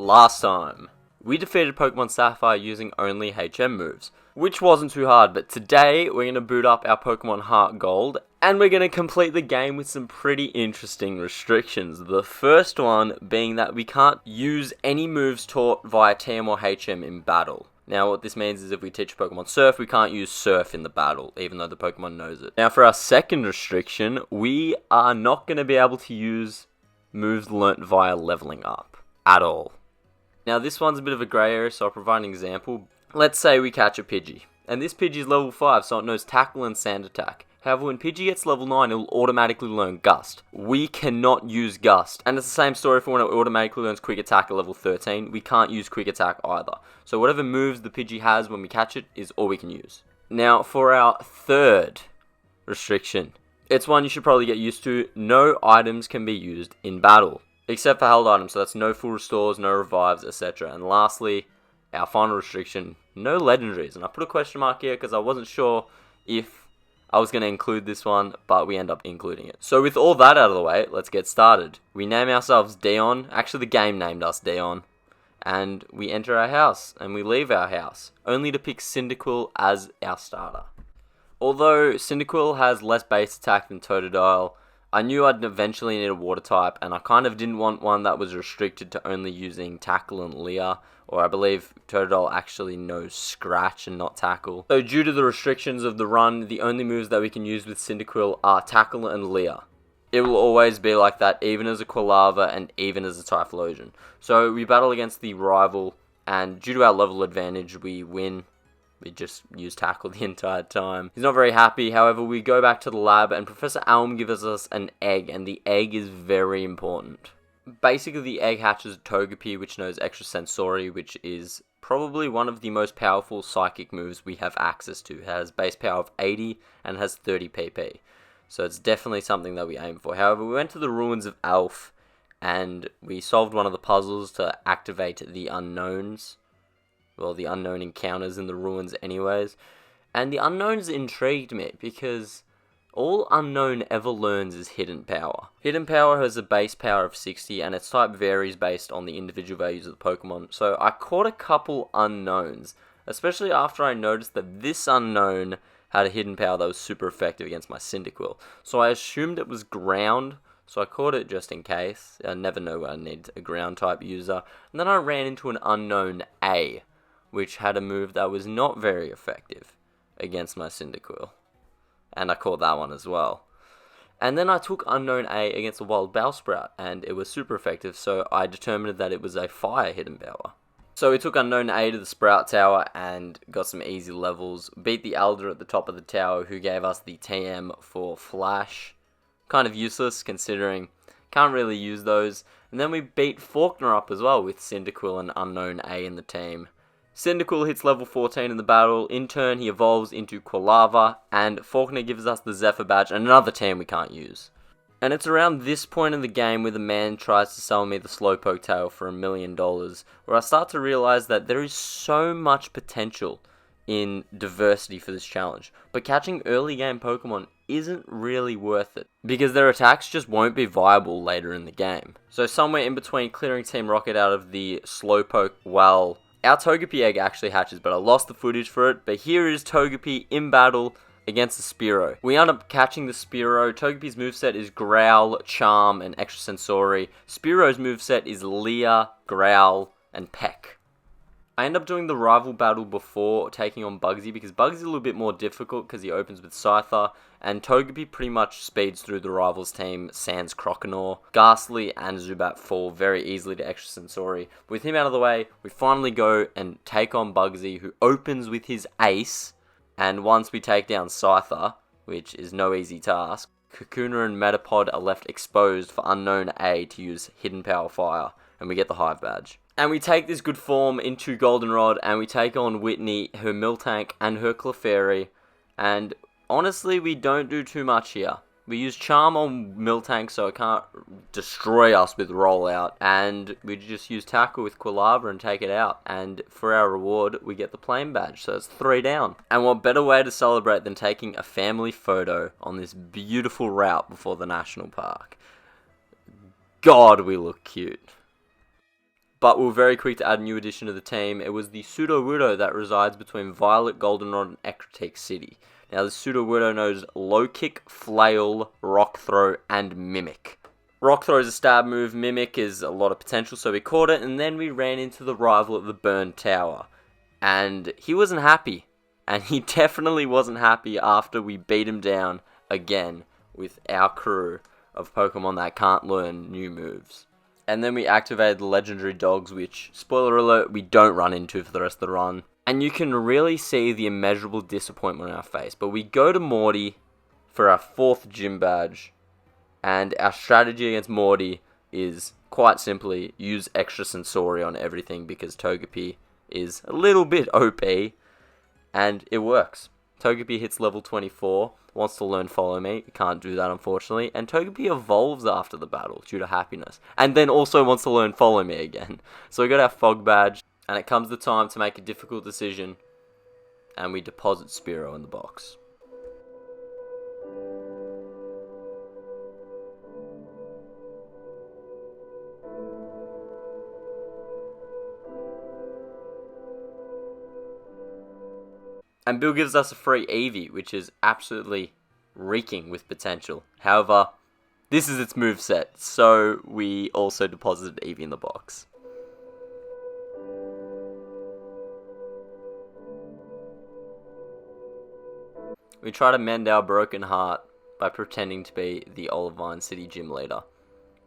last time, we defeated Pokemon Sapphire using only HM moves, which wasn't too hard, but today we're going to boot up our Pokemon Heart Gold, and we're going to complete the game with some pretty interesting restrictions. The first one being that we can't use any moves taught via TM or HM in battle. Now what this means is if we teach Pokemon Surf, we can't use Surf in the battle, even though the Pokemon knows it. Now for our second restriction, we are not going to be able to use moves learnt via leveling up at all. Now this one's a bit of a grey area, so I'll provide an example. Let's say we catch a Pidgey, and this Pidgey is level 5, so it knows Tackle and Sand Attack. However, when Pidgey gets level 9, it will automatically learn Gust. We cannot use Gust. And it's the same story for when it automatically learns Quick Attack at level 13. We can't use Quick Attack either. So whatever moves the Pidgey has when we catch it is all we can use. Now, for our third restriction, it's one you should probably get used to. No items can be used in battle, except for held items. So that's no full restores, no revives, etc. And lastly, our final restriction, no legendaries. And I put a question mark here because I wasn't sure if I was going to include this one, but we end up including it. So with all that out of the way, let's get started. We name ourselves Dion. Actually, the game named us Dion. And we enter our house, and we leave our house, only to pick Cyndaquil as our starter. Although Cyndaquil has less base attack than Totodile, I knew I'd eventually need a water type, and I kind of didn't want one that was restricted to only using Tackle and Leer, or I believe Totodile actually knows Scratch and not Tackle. So due to the restrictions of the run, the only moves that we can use with Cyndaquil are Tackle and Leer. It will always be like that, even as a Quilava and even as a Typhlosion. So we battle against the rival, and due to our level advantage, we win. We just use Tackle the entire time. He's not very happy. However, we go back to the lab, and Professor Alm gives us an egg, and the egg is very important. Basically, the egg hatches Togepi, which knows extrasensory, which is probably one of the most powerful psychic moves we have access to. It has base power of 80 and has 30 PP. So it's definitely something that we aim for. However, we went to the ruins of Alph, and we solved one of the puzzles to activate the unknowns. Well, the unknown encounters in the ruins anyways. And the unknowns intrigued me, because all Unown ever learns is Hidden Power. Hidden Power has a base power of 60, and its type varies based on the individual values of the Pokemon. So I caught a couple Unowns, especially after I noticed that this Unown had a Hidden Power that was super effective against my Cyndaquil. So I assumed it was Ground, so I caught it just in case. I never know when I need a Ground type user. And then I ran into an Unown A, which had a move that was not very effective against my Cyndaquil. And I caught that one as well. And then I took Unown A against a Wild Bellsprout, and it was super effective, so I determined that it was a Fire Hidden Power. So we took Unown A to the Sprout Tower and got some easy levels. Beat the Elder at the top of the tower, who gave us the TM for Flash. Kind of useless, considering can't really use those. And then we beat Faulkner up as well with Cyndaquil and Unown A in the team. Cyndaquil hits level 14 in the battle. In turn, he evolves into Quilava, and Faulkner gives us the Zephyr badge and another team we can't use. And it's around this point in the game where the man tries to sell me the Slowpoke tail for $1 million, where I start to realize that there is so much potential in diversity for this challenge. But catching early game Pokemon isn't really worth it, because their attacks just won't be viable later in the game. So somewhere in between clearing Team Rocket out of the Slowpoke, well, our Togepi egg actually hatches, but I lost the footage for it. But here is Togepi in battle against the Spearow. We end up catching the Spearow. Togepi's moveset is Growl, Charm, and Extrasensory. Spearow's moveset is Leer, Growl, and Peck. I end up doing the rival battle before taking on Bugsy, because Bugsy's a little bit more difficult because he opens with Scyther, and Togepi pretty much speeds through the rivals team, sans Croconaw. Ghastly and Zubat fall very easily to Extrasensory. With him out of the way, we finally go and take on Bugsy, who opens with his Ace, and once we take down Scyther, which is no easy task, Kakuna and Metapod are left exposed for Unown A to use Hidden Power Fire, and we get the Hive badge. And we take this good form into Goldenrod, and we take on Whitney, her Miltank, and her Clefairy. And honestly, we don't do too much here. We use Charm on Miltank so it can't destroy us with Rollout. And we just use Tackle with Quilava and take it out. And for our reward, we get the Plane badge, so it's 3 down. And what better way to celebrate than taking a family photo on this beautiful route before the national park. God, we look cute. but we were very quick to add a new addition to the team. It was the Sudowoodo that resides between Violet, Goldenrod, and Ecruteak City. Now, the Sudowoodo knows Low Kick, Flail, Rock Throw, and Mimic. Rock Throw is a stab move, Mimic is a lot of potential, so we caught it, and then we ran into the rival at the Burn Tower. And he wasn't happy. And he definitely wasn't happy after we beat him down again with our crew of Pokemon that can't learn new moves. And then we activated the legendary dogs, which, spoiler alert, we don't run into for the rest of the run. And you can really see the immeasurable disappointment on our face. But we go to Morty for our 4th gym badge. And our strategy against Morty is, quite simply, use extrasensory on everything because Togepi is a little bit OP. And it works. Togepi hits level 24, wants to learn Follow Me, can't do that unfortunately, and Togepi evolves after the battle due to happiness, and then also wants to learn Follow Me again. So we got our Fog Badge, and it comes the time to make a difficult decision, and we deposit Spearow in the box. And Bill gives us a free Eevee, which is absolutely reeking with potential. However, this is its moveset, so we also deposited Eevee in the box. We try to mend our broken heart by pretending to be the Olivine City gym leader,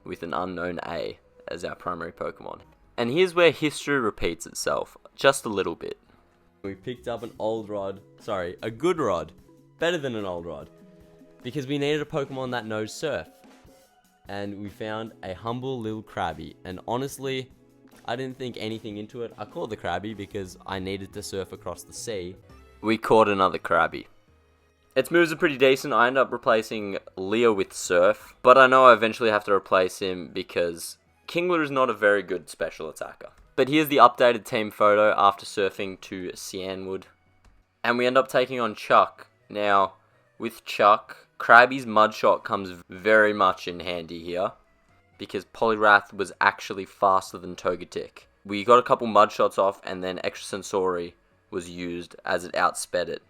with an unknown A as our primary Pokemon. And here's where history repeats itself, just a little bit. We picked up a good rod, better than an old rod, because we needed a Pokemon that knows surf. And we found a humble little Krabby, and honestly, I didn't think anything into it. I caught the Krabby because I needed to surf across the sea. We caught another Krabby. Its moves are pretty decent. I end up replacing Leo with Surf, but I know I eventually have to replace him because Kingler is not a very good special attacker. But here's the updated team photo after surfing to Cianwood. And we end up taking on Chuck. Now, with Chuck, Krabby's Mudshot comes very much in handy here, because Poliwrath was actually faster than Togetic. We got a couple Mudshots off, and then Extrasensory was used as it outsped it.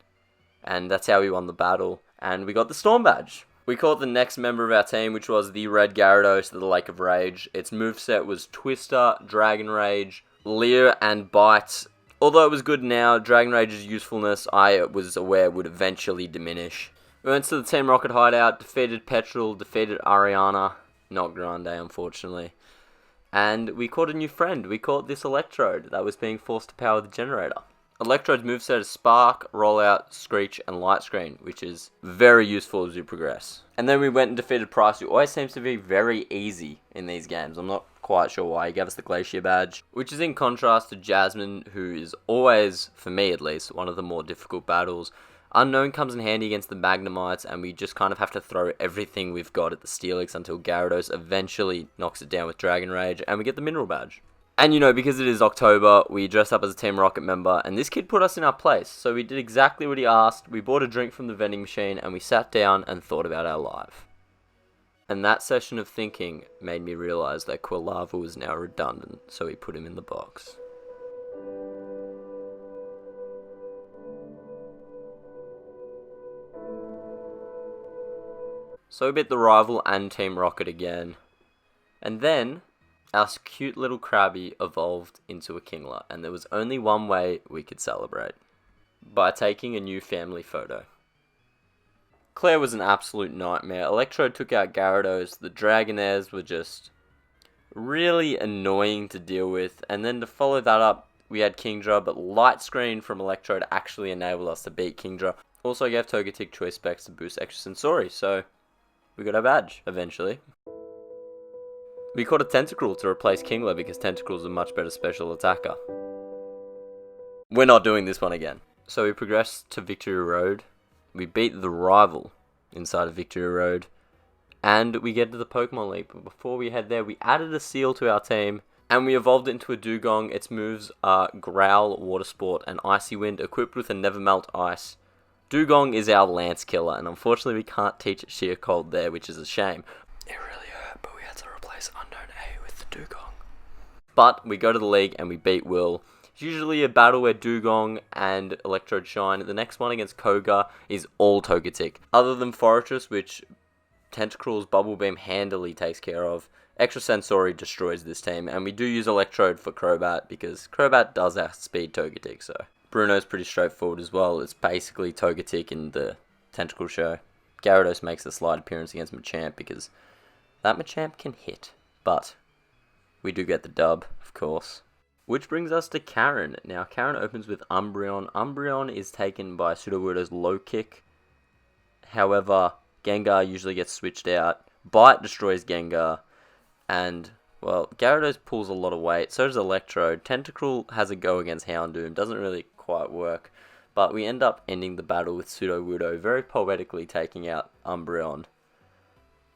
And that's how we won the battle, and we got the Storm Badge. We caught the next member of our team, which was the Red Gyarados to the Lake of Rage. Its moveset was Twister, Dragon Rage, Leer, and Bite. Although it was good now, Dragon Rage's usefulness I was aware would eventually diminish. We went to the Team Rocket hideout, defeated Petrol, defeated Ariana, not Grande unfortunately. And we caught a new friend. We caught this Electrode that was being forced to power the generator. Electrode's moveset is Spark, Rollout, Screech, and Light Screen, which is very useful as you progress. And then we went and defeated Price, who always seems to be very easy in these games. I'm not quite sure why. He gave us the Glacier Badge, which is in contrast to Jasmine, who is always, for me at least, one of the more difficult battles. Unown comes in handy against the Magnemites, and we just kind of have to throw everything we've got at the Steelix until Gyarados eventually knocks it down with Dragon Rage, and we get the Mineral Badge. And you know, because it is October, we dressed up as a Team Rocket member, and this kid put us in our place. So we did exactly what he asked, we bought a drink from the vending machine, and we sat down and thought about our life. And that session of thinking made me realise that Quilava was now redundant, so we put him in the box. So we beat the rival and Team Rocket again. And then our cute little Krabby evolved into a Kingler, and there was only one way we could celebrate. By taking a new family photo. Claire was an absolute nightmare. Electrode took out Gyarados, the Dragonairs were just really annoying to deal with, and then to follow that up, we had Kingdra, but Light Screen from Electrode actually enabled us to beat Kingdra. Also gave Togetic Choice Specs to boost Extrasensory, so we got our badge, eventually. We caught a Tentacruel to replace Kingler because Tentacruel is a much better special attacker. We're not doing this one again. So we progressed to Victory Road. We beat the rival inside of Victory Road. And we get to the Pokemon League. But before we head there, we added a Seel to our team. And we evolved it into a Dugong. Its moves are Growl, Water Sport, and Icy Wind, equipped with a Never Melt Ice. Dugong is our Lance Killer, and unfortunately we can't teach it Sheer Cold there, which is a shame. It really hurt, but we had to replace Unknown A with the Dugong. But we go to the league and we beat Will. It's usually a battle where Dugong and Electrode shine. The next one against Koga is all Togetic. Other than Fortress, which Tentacruel's Bubblebeam handily takes care of, Extrasensory destroys this team, and we do use Electrode for Crobat because Crobat does outspeed Togetic, so. Bruno's pretty straightforward as well. It's basically Togetic in the Tentacle show. Gyarados makes a slight appearance against Machamp because that Machamp can hit, but we do get the dub, of course. Which brings us to Karen. Now, Karen opens with Umbreon. Umbreon is taken by Sudowoodo's Low Kick. However, Gengar usually gets switched out. Bite destroys Gengar. And, well, Gyarados pulls a lot of weight. So does Electrode. Tentacruel has a go against Houndoom. Doesn't really quite work. But we end up ending the battle with Sudowoodo very poetically taking out Umbreon.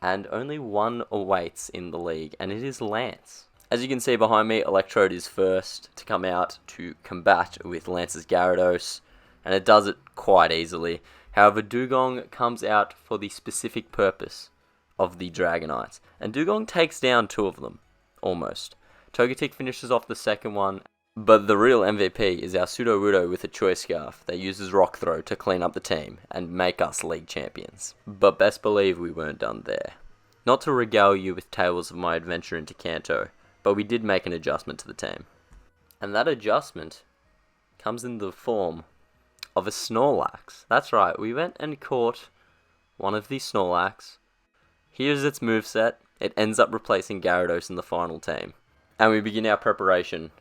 And only one awaits in the league, and it is Lance. As you can see behind me, Electrode is first to come out to combat with Lance's Gyarados, and it does it quite easily. However, Dugong comes out for the specific purpose of the Dragonites, and Dugong takes down two of them, almost. Togetic finishes off the second one, but the real MVP is our Sudowoodo with a Choice Scarf that uses Rock Throw to clean up the team and make us league champions. But best believe we weren't done there. Not to regale you with tales of my adventure into Kanto, but we did make an adjustment to the team. And that adjustment comes in the form of a Snorlax. That's right, we went and caught one of the Snorlax. Here's its moveset. It ends up replacing Gyarados in the final team. And we begin our preparation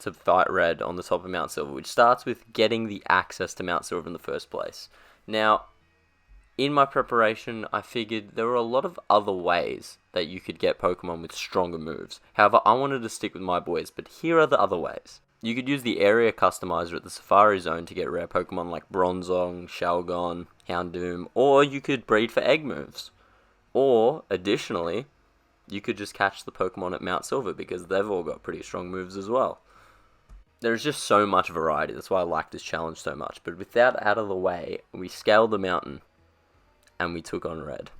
to fight Red on the top of Mount Silver, which starts with getting the access to Mount Silver in the first place. Now, in my preparation, I figured there were a lot of other ways that you could get Pokemon with stronger moves. However, I wanted to stick with my boys, but here are the other ways. You could use the area customizer at the Safari Zone to get rare Pokemon like Bronzong, Shelgon, Houndoom, or you could breed for egg moves. Or, additionally, you could just catch the Pokemon at Mount Silver because they've all got pretty strong moves as well. There's just so much variety, that's why I like this challenge so much. But with that out of the way, we scaled the mountain and we took on Red.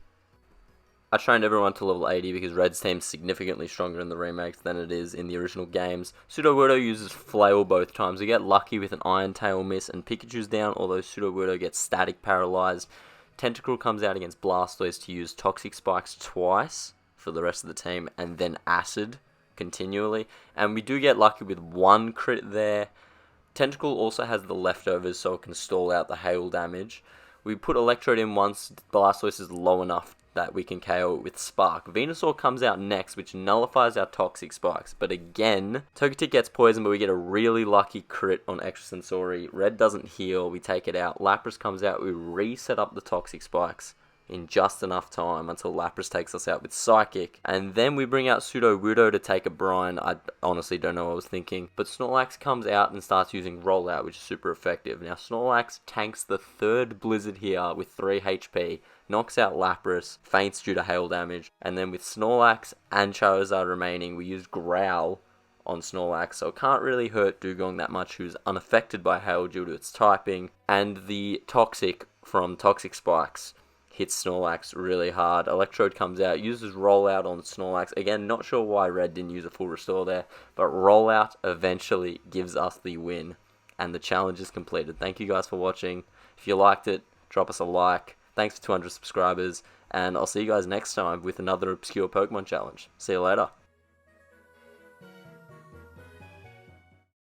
I trained everyone to level 80 because Red's team's significantly stronger in the remakes than it is in the original games. Sudowoodo uses Flail both times. We get lucky with an Iron Tail miss and Pikachu's down, although Sudowoodo gets static paralyzed. Tentacruel comes out against Blastoise to use Toxic Spikes twice for the rest of the team, and then Acid continually. And we do get lucky with one crit there. Tentacruel also has the leftovers so it can stall out the hail damage. We put Electrode in once Blastoise is low enough that we can KO it with Spark. Venusaur comes out next, which nullifies our Toxic Spikes. But again, Togetic gets poisoned, but we get a really lucky crit on Extrasensory. Red doesn't heal, we take it out. Lapras comes out, we reset up the Toxic Spikes in just enough time until Lapras takes us out with Psychic. And then we bring out Sudowoodo to take a brine. I honestly don't know what I was thinking. But Snorlax comes out and starts using Rollout, which is super effective. Now Snorlax tanks the third Blizzard here with 3 HP, knocks out Lapras, faints due to hail damage. And then with Snorlax and Charizard remaining, we use Growl on Snorlax, so it can't really hurt Dugong that much, who's unaffected by hail due to its typing. And the Toxic from Toxic Spikes hits Snorlax really hard. Electrode comes out, uses Rollout on Snorlax. Again, not sure why Red didn't use a full restore there, but Rollout eventually gives us the win, and the challenge is completed. Thank you guys for watching. If you liked it, drop us a like. Thanks for 200 subscribers, and I'll see you guys next time with another obscure Pokemon challenge. See you later.